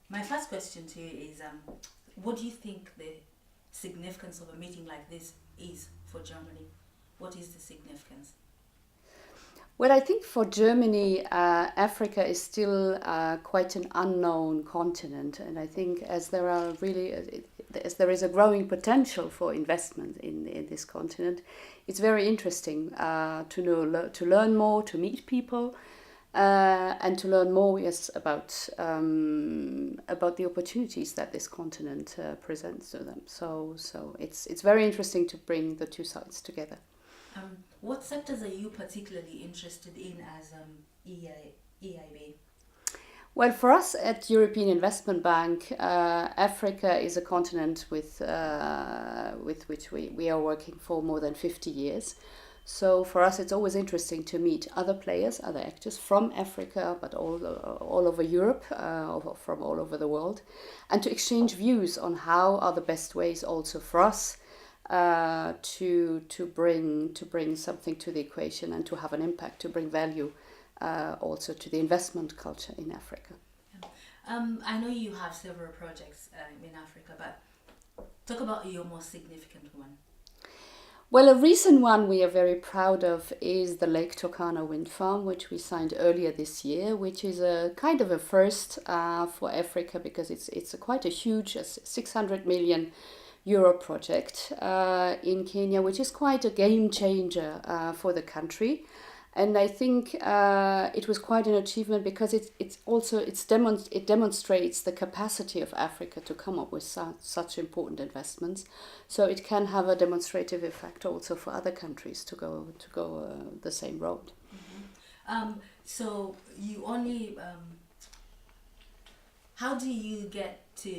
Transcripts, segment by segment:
My first question to you is, what do you think the significance of a meeting like this is for Germany? What is the significance? Well, I think for Germany, Africa is still quite an unknown continent, and I think as there is a growing potential for investment in this continent, it's very interesting to learn more, to meet people, and to learn more, yes, about the opportunities that this continent presents to them. So it's very interesting to bring the two sides together. What sectors are you particularly interested in as EIB? Well, for us at European Investment Bank, Africa is a continent with which we are working for more than 50 years. So for us, it's always interesting to meet other players, other actors from Africa, but all over Europe, from all over the world, and to exchange views on how are the best ways also for us to bring something to the equation and to have an impact, to bring value also to the investment culture in Africa. I know you have several projects in Africa, but talk about your most significant one. Well, a recent one we are very proud of is the Lake Turkana wind farm, which we signed earlier this year, which is a kind of a first for Africa, because it's quite a huge 600 million euro project in Kenya, which is quite a game changer for the country. And I think it was quite an achievement because it demonstrates the capacity of Africa to come up with such important investments. So it can have a demonstrative effect also for other countries to go the same road. Mm-hmm. So you only how do you get to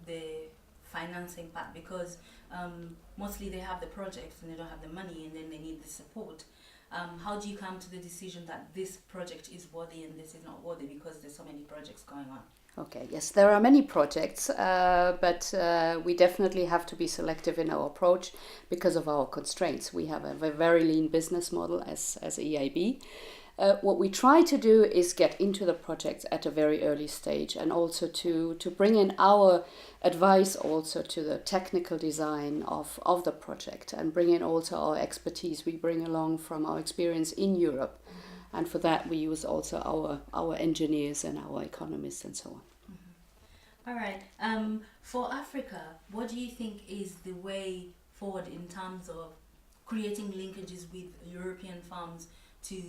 the financing part? Because mostly they have the projects and they don't have the money, and then they need the support. How do you come to the decision that this project is worthy and this is not worthy, because there's so many projects going on? Okay, yes, there are many projects, but we definitely have to be selective in our approach because of our constraints. We have a very lean business model as EIB. What we try to do is get into the projects at a very early stage, and also to bring in our advice also to the technical design of the project, and bring in also our expertise we bring along from our experience in Europe. Mm-hmm. And for that we use also our engineers and our economists and so on. Mm-hmm. All right. For Africa, what do you think is the way forward in terms of creating linkages with European firms to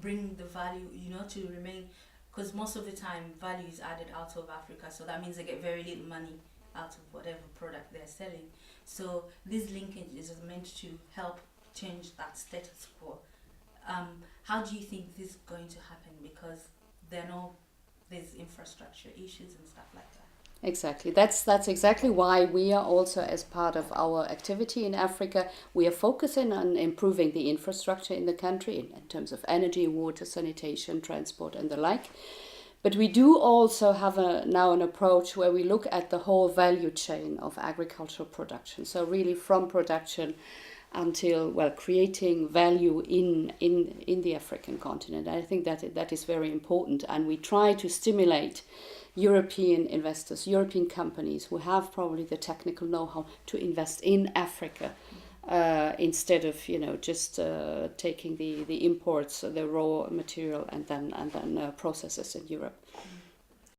bring the value, to remain, because most of the time value is added out of Africa, so that means they get very little money out of whatever product they're selling. So this linkage is meant to help change that status quo. How do you think this is going to happen? Because there's infrastructure issues and stuff like that. Exactly. That's exactly why we are also, as part of our activity in Africa, we are focusing on improving the infrastructure in the country in terms of energy, water, sanitation, transport and the like. But we do also have now an approach where we look at the whole value chain of agricultural production. So really from production until, creating value in the African continent. I think that is very important, and we try to stimulate European investors, European companies who have probably the technical know-how to invest in Africa, instead of just taking the imports, the raw material, and then processes in Europe.